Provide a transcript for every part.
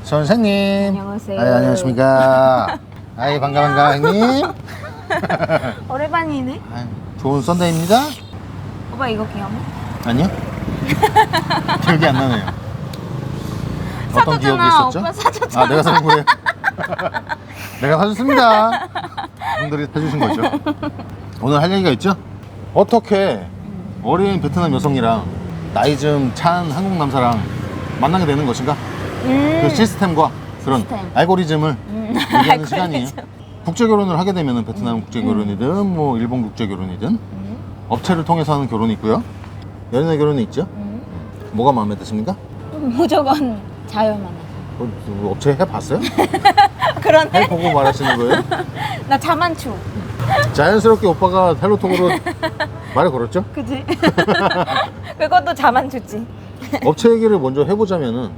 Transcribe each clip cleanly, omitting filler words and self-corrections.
선생님. 안녕하세요. 안녕하십니까. 아이, 반가, 형님. 오랜만이네. 좋은 썬데이입니다. 오빠 이거 기억나? 아니요? 기억이 안 나네요. 어떤 기억이 사줬잖아. 있었죠? 오빠 사줬잖아. 아, 내가 산 거예요? 내가 사줬습니다. 형들이 사주신 거죠. 오늘 할 얘기가 있죠? 어떻게 어린 베트남 여성이랑 나이 좀 찬 한국 남사랑 만나게 되는 것인가? 그 시스템과 그런 시스템. 알고리즘을 얘기하는 알고리즘. 시간이에요. 국제 결혼을 하게 되면 베트남 국제 결혼이든 뭐 일본 국제 결혼이든 업체를 통해서 하는 결혼이 있고요. 연인의 결혼이 있죠. 뭐가 마음에 드십니까? 무조건 자연 만나. 업체 해봤어요? 그런데 해보고 말하시는 거예요? 나 자만추. 자연스럽게 오빠가 텔로톡으로 말을 걸었죠? 그지? 그것도 자만추지. 업체 얘기를 먼저 해보자면은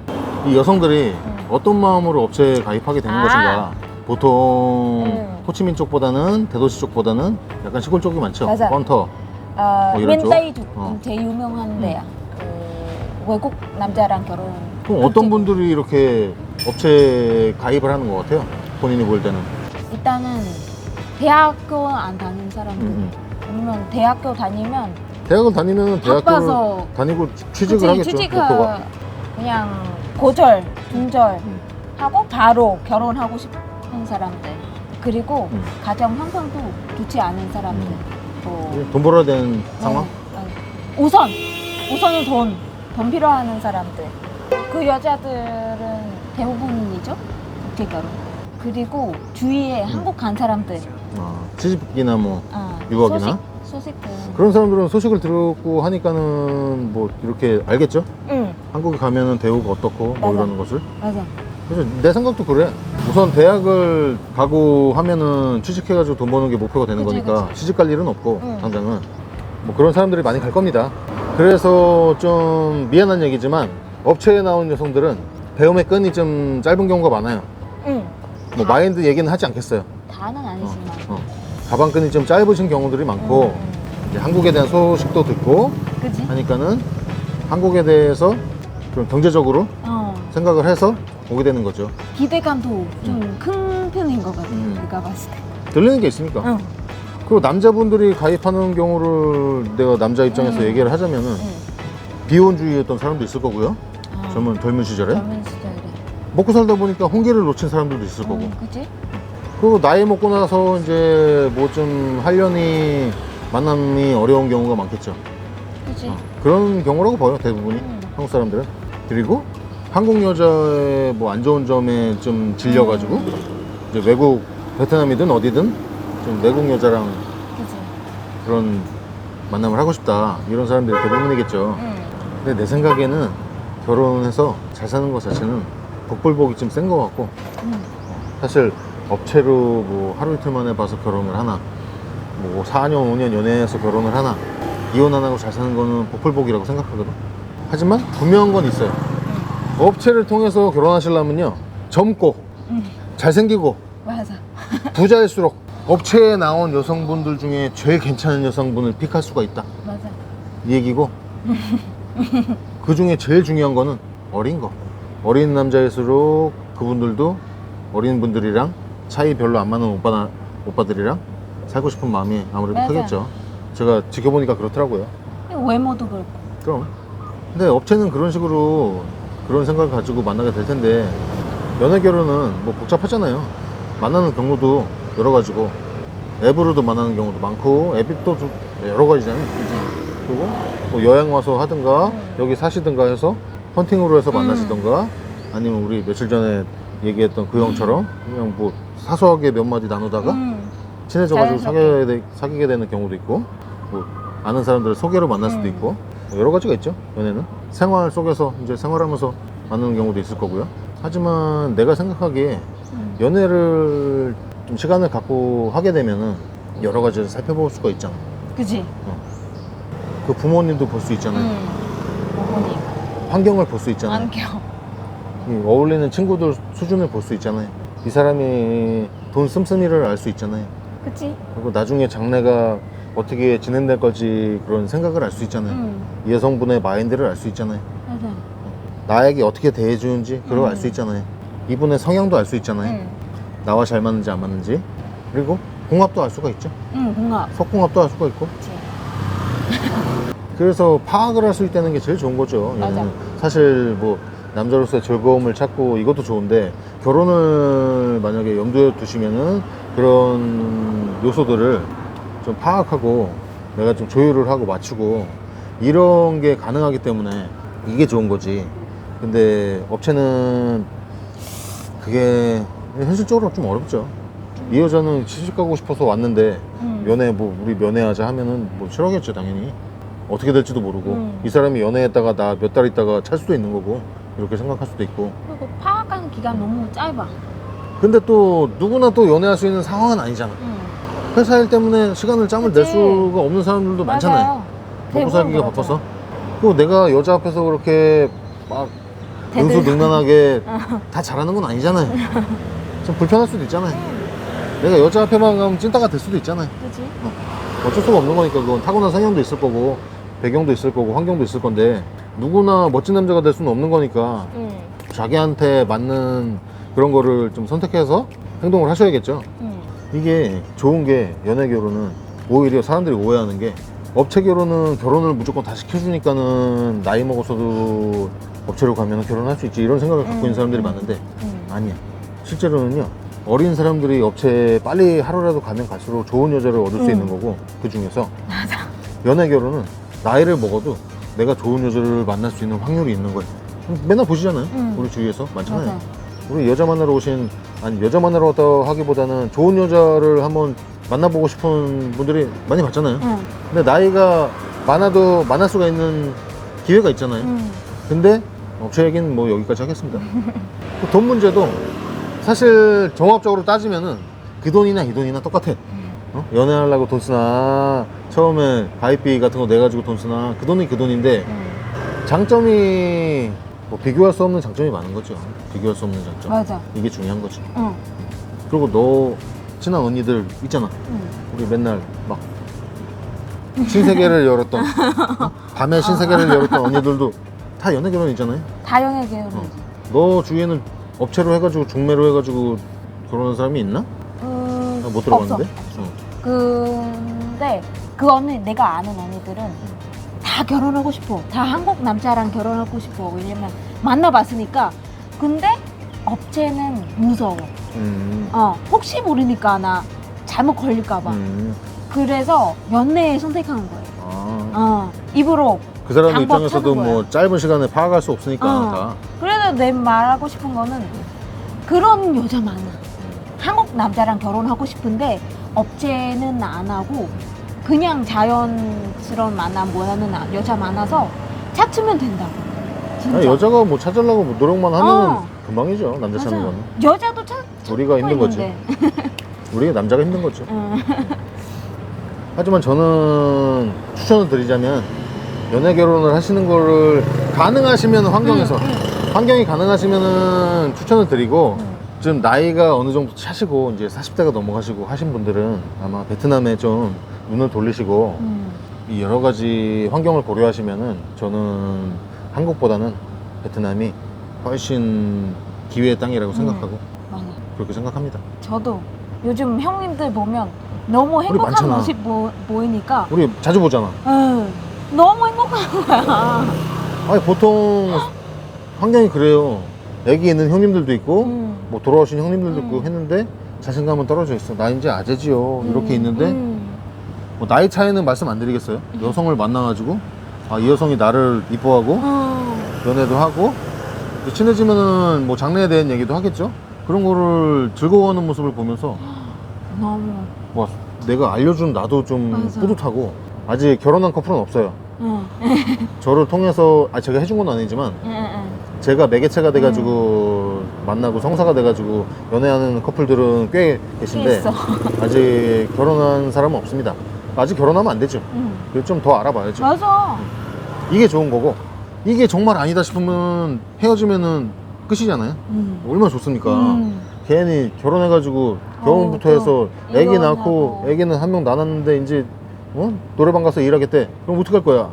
이 여성들이 어떤 마음으로 업체에 가입하게 되는 아. 것인가. 보통 호치민 쪽보다는 대도시 쪽보다는 약간 시골 쪽이 많죠. 맞아. 헌터. 뭐 이런 쪽? 멘테이 어. 제일 유명한 데야. 그 외국 남자랑 결혼. 그럼 어떤 분들이 이렇게 업체에 가입을 하는 것 같아요? 본인이 볼 때는. 일단은 대학교 안 다닌 사람들. 음. 아니면 대학교 다니면 대학을 다니면 대학교를 바빠서 다니고 취직을 그치, 하겠죠. 취직하 목표가. 그냥 고절, 중절 음. 하고 바로 결혼하고 싶은 사람들. 그리고 음. 가정 형편도 좋지 않은 사람들. 또 돈 벌어야 되는 상황? 우선은 돈 필요하는 사람들. 그 여자들은 대부분이죠. 국제 결혼. 그리고 주위에 한국 간 사람들. 취직이나 뭐 유학이나 소식들. 그런 사람들은 소식을 듣고 하니까는 뭐 이렇게 알겠죠? 응, 한국에 가면은 대우가 어떻고 뭐 맞아. 이러는 것을. 맞아. 그래서 내 생각도 그래. 우선 대학을 가고 하면은 취직해가지고 돈 버는 게 목표가 되는 그치, 거니까 시집 갈 일은 없고 응. 당장은 뭐 그런 사람들이 많이 갈 겁니다. 그래서 좀 미안한 얘기지만 업체에 나온 여성들은 배움의 끈이 좀 짧은 경우가 많아요. 응. 뭐 마인드 얘기는 하지 않겠어요. 다는 아니지만. 가방끈이 좀 짧으신 경우들이 많고 이제 한국에 대한 소식도 듣고 그지? 하니까는 한국에 대해서 좀 경제적으로 생각을 해서 오게 되는 거죠. 기대감도 좀 큰 편인 것 같아. 음. 내가 봤을 때. 들리는 게 있으니까. 응. 그리고 남자분들이 가입하는 경우를 내가 남자 입장에서 얘기를 하자면은 응. 비혼주의였던 사람도 있을 거고요. 젊은 시절에 젊은 시절에. 먹고 살다 보니까 홍기를 놓친 사람들도 있을 거고. 그지? 그리고 나이 먹고 나서 이제 뭐 좀 하려니 만남이 어려운 경우가 많겠죠. 그지? 그런 경우라고 봐요, 대부분이. 한국 사람들은. 그리고 한국 여자의 뭐 안 좋은 점에 좀 질려가지고 이제 외국, 베트남이든 어디든 좀 외국 여자랑 그지? 그런 만남을 하고 싶다, 이런 사람들이 대부분이겠죠. 근데 내 생각에는 결혼해서 잘 사는 것 자체는 복불복이 좀 센 것 같고, 사실 업체로 뭐 하루 이틀 만에 봐서 결혼을 하나, 뭐 4년 5년 연애해서 결혼을 하나, 이혼 안 하고 잘 사는 거는 복불복이라고 생각하거든. 하지만 분명한 건 있어요. 업체를 통해서 결혼하시려면요, 젊고 잘생기고 맞아. 부자일수록 업체에 나온 여성분들 중에 제일 괜찮은 여성분을 픽할 수가 있다, 맞아. 이 얘기고, 그 중에 제일 중요한 거는 어린 거. 어린 남자일수록 그분들도 어린 분들이랑 차이 별로 안 많은 오빠들이랑 살고 싶은 마음이 아무래도 맞아. 크겠죠. 제가 지켜보니까 그렇더라고요. 외모도 그렇고. 그럼. 근데 업체는 그런 식으로 그런 생각을 가지고 만나게 될 텐데, 연애 결혼은 뭐 복잡하잖아요. 만나는 경우도 여러 가지고, 앱으로도 만나는 경우도 많고, 앱이 또 좀 여러 가지잖아요. 그리고 뭐 여행 와서 하든가 여기 사시든가 해서 헌팅으로 해서 만나시든가, 아니면 우리 며칠 전에 얘기했던 그 형처럼 그냥 뭐 사소하게 몇 마디 나누다가 친해져가지고 사귀게 되는 경우도 있고, 뭐 아는 사람들을 소개로 만날 수도 있고, 뭐 여러 가지가 있죠. 연애는 생활 속에서 이제 생활하면서 만나는 경우도 있을 거고요. 하지만 내가 생각하기에 연애를 좀 시간을 갖고 하게 되면은 여러 가지를 살펴볼 수가 있잖아. 그지? 그 부모님도 볼 수 있잖아요. 부모님. 환경을 볼 수 있잖아요. 안경. 이 어울리는 친구들 수준을 볼 수 있잖아요. 이 사람이 돈 씀씀이를 알 수 있잖아요. 그치? 그리고 나중에 장래가 어떻게 진행될 건지 그런 생각을 알 수 있잖아요. 이 여성분의 마인드를 알 수 있잖아요. 맞아. 나에게 어떻게 대해주는지 그걸 알 수 있잖아요. 이분의 성향도 알 수 있잖아요. 응. 나와 잘 맞는지 안 맞는지. 그리고 궁합도 알 수가 있죠. 응, 궁합. 속궁합도 알 수가 있고. 그치. 그래서 파악을 할 수 있다는 게 제일 좋은 거죠. 맞아. 사실 뭐 남자로서의 즐거움을 찾고 이것도 좋은데, 결혼을 만약에 염두에 두시면은 그런 요소들을 좀 파악하고 내가 좀 조율을 하고 맞추고 이런 게 가능하기 때문에 이게 좋은 거지. 근데 업체는 그게 현실적으로 좀 어렵죠. 이 여자는 시집가고 싶어서 왔는데 면회 뭐 우리 면회하자 하면은 뭐 싫어하겠죠, 당연히. 어떻게 될지도 모르고 이 사람이 연애했다가 나 몇 달 있다가 찰 수도 있는 거고, 이렇게 생각할 수도 있고. 그리고 파악하는 기간 너무 짧아. 근데 또 누구나 또 연애할 수 있는 상황은 아니잖아. 회사 일 때문에 시간을 짬을 낼 그치. 수가 없는 사람들도 많잖아요. 맞아요. 먹고 대부분 살기가 그렇죠. 바빠서. 그리고 내가 여자 앞에서 그렇게 막 대들- 능수능란하게 다 잘하는 건 아니잖아요. 좀 불편할 수도 있잖아요. 내가 여자 앞에만 가면 찐따가 될 수도 있잖아요. 그치? 어쩔 수가 없는 거니까. 그건 타고난 성향도 있을 거고 배경도 있을 거고 환경도 있을 건데, 누구나 멋진 남자가 될 수는 없는 거니까 응. 자기한테 맞는 그런 거를 좀 선택해서 행동을 하셔야겠죠. 응. 이게 좋은 게, 연애 결혼은 오히려 사람들이 오해하는 게, 업체 결혼은 결혼을 무조건 다 시켜주니까는 나이 먹어서도 업체로 가면 결혼할 수 있지, 이런 생각을 갖고 있는 사람들이 많은데 아니야. 실제로는요, 어린 사람들이 업체에 빨리 하루라도 가면 갈수록 좋은 여자를 얻을 수 있는 거고, 그 중에서 맞아. 연애 결혼은 나이를 먹어도 내가 좋은 여자를 만날 수 있는 확률이 있는 거예요. 맨날 보시잖아요. 우리 주위에서 많잖아요. 맞아. 우리 여자 만나러 오신, 아니 여자 만나러 왔다 하기보다는 좋은 여자를 한번 만나보고 싶은 분들이 많이 봤잖아요. 응. 근데 나이가 많아도 만날 수가 있는 기회가 있잖아요. 응. 근데 업체 얘기는 뭐 여기까지 하겠습니다. 그돈 문제도 사실 종합적으로 따지면은 그 돈이나 이 돈이나 똑같아. 연애하려고 돈 쓰나, 처음에 가입비 같은 거 내가지고 돈 쓰나, 그 돈이 그 돈인데, 장점이 뭐 비교할 수 없는 장점이 많은 거죠. 비교할 수 없는 장점. 맞아. 이게 중요한 거지. 응. 그리고 너 친한 언니들 있잖아. 응. 우리 맨날 막 신세계를 열었던 밤에 신세계를 열었던 언니들도 다 연애 결혼이잖아요. 다 연애 계열이지. 너 주위에는 업체로 해가지고 중매로 해가지고 결혼한 사람이 있나? 못 들어봤는데. 없어. 근데 그 언니, 내가 아는 언니들은 다 결혼하고 싶어. 다 한국 남자랑 결혼하고 싶어. 왜냐면 만나봤으니까. 근데 업체는 무서워. 혹시 모르니까 나 잘못 걸릴까봐. 그래서 연애 선택하는 거예요. 입으로. 그 사람 방법 입장에서도 찾는 뭐 거야. 짧은 시간에 파악할 수 없으니까 다. 그래도 내 말하고 싶은 거는 그런 여자 많아. 한국 남자랑 결혼하고 싶은데 업체는 안 하고 그냥 자연스러운 만남 원하는 여자 많아서 찾으면 된다고. 진짜. 아니, 여자가 뭐 찾으려고 뭐 노력만 하면 어. 금방이죠. 남자 찾는 맞아. 거는. 여자도 우리가 힘든 거지. 우리가 남자가 힘든 거죠. 하지만 저는 추천을 드리자면, 연애 결혼을 하시는 거를 가능하시면 환경에서 환경이 가능하시면은 추천을 드리고, 좀 나이가 어느 정도 차시고 이제 40대가 넘어가시고 하신 분들은 아마 베트남에 좀 눈을 돌리시고 이 여러 가지 환경을 고려하시면은, 저는 한국보다는 베트남이 훨씬 기회의 땅이라고 생각하고 맞아. 그렇게 생각합니다. 저도 요즘 형님들 보면 너무 우리 행복한 많잖아. 모습 보이니까 우리 자주 보잖아. 너무 행복한 거야. 아니 보통 환경이 그래요. 애기 있는 형님들도 있고 뭐 돌아오신 형님들도 있고 했는데 자신감은 떨어져 있어. 나 이제 아재지요 이렇게 있는데, 뭐 나이 차이는 말씀 안 드리겠어요. 여성을 만나가지고 이 여성이 나를 이뻐하고 연애도 하고 친해지면은 뭐 장래에 대한 얘기도 하겠죠. 그런 거를 즐거워하는 모습을 보면서 너무. 와, 내가 알려준 나도 좀 맞아. 뿌듯하고. 아직 결혼한 커플은 없어요. 저를 통해서 제가 해준 건 아니지만 제가 매개체가 돼가지고 만나고 성사가 돼가지고 연애하는 커플들은 꽤 계신데 있어. 아직 결혼한 사람은 없습니다. 아직 결혼하면 안 되죠. 그래서 좀 더 알아봐야죠. 맞아. 이게 좋은 거고, 이게 정말 아니다 싶으면 헤어지면은 끝이잖아요. 얼마나 좋습니까? 괜히 결혼해가지고 결혼부터 해서 애기 낳고, 이혼하고. 애기는 한 명 낳았는데 이제 노래방 가서 일하겠대. 그럼 어떡할 거야?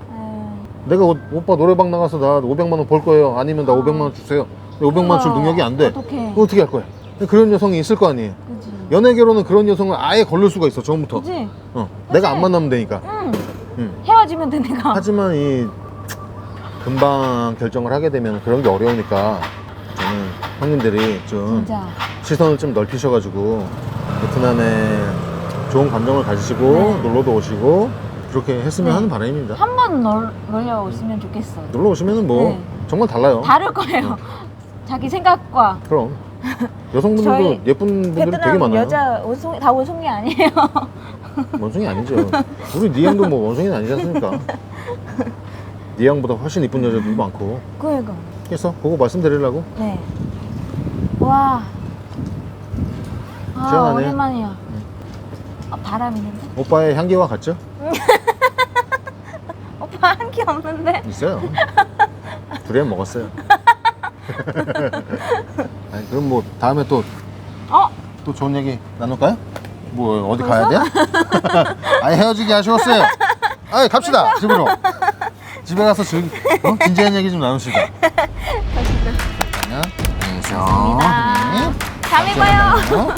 내가 오빠 노래방 나가서 나 500만 원 벌 거예요. 아니면 나 500만 원 주세요. 500만 줄 능력이 안 돼. 어떡해. 어떻게 할 거야? 그런 여성이 있을 거 아니에요. 그지. 연애 결혼은 그런 여성을 아예 걸릴 수가 있어, 처음부터. 그지. 내가 안 만나면 되니까. 응. 헤어지면 돼 내가. 하지만 이 금방 결정을 하게 되면 그런 게 어려우니까 저는 형님들이 좀 진짜. 시선을 좀 넓히셔가지고 베트남에 좋은 감정을 가지시고 네. 놀러도 오시고 그렇게 했으면 네. 하는 바람입니다. 한 번 놀려 오시면 좋겠어. 놀러 오시면은 뭐 네. 정말 달라요. 다를 거예요. 자기 생각과. 그럼 여성분들도 저희 예쁜 분들이 되게 베트남 많아요. 여자 원숭이 다 원숭이 아니에요. 원숭이 아니죠. 우리 니양도 뭐 원숭이는 아니지 않습니까? 니양보다 훨씬 이쁜 여자들도 많고. 그러니까. 그래서 보고 말씀드리려고. 네. 와. 아, 시원하네요. 오랜만이야. 아, 바람 있는데? 오빠의 향기와 같죠? 오빠 한 게 없는데? 있어요. 두리안 먹었어요. 아니, 그럼 뭐 다음에 또 좋은 얘기 나눌까요? 뭐 어디 가야 돼? 아니 헤어지기 아쉬웠어요. 아니 갑시다 집으로. 집에 가서 진지한 얘기 좀 나눕시다. 안녕. 감사합니다. 다음에 봐요.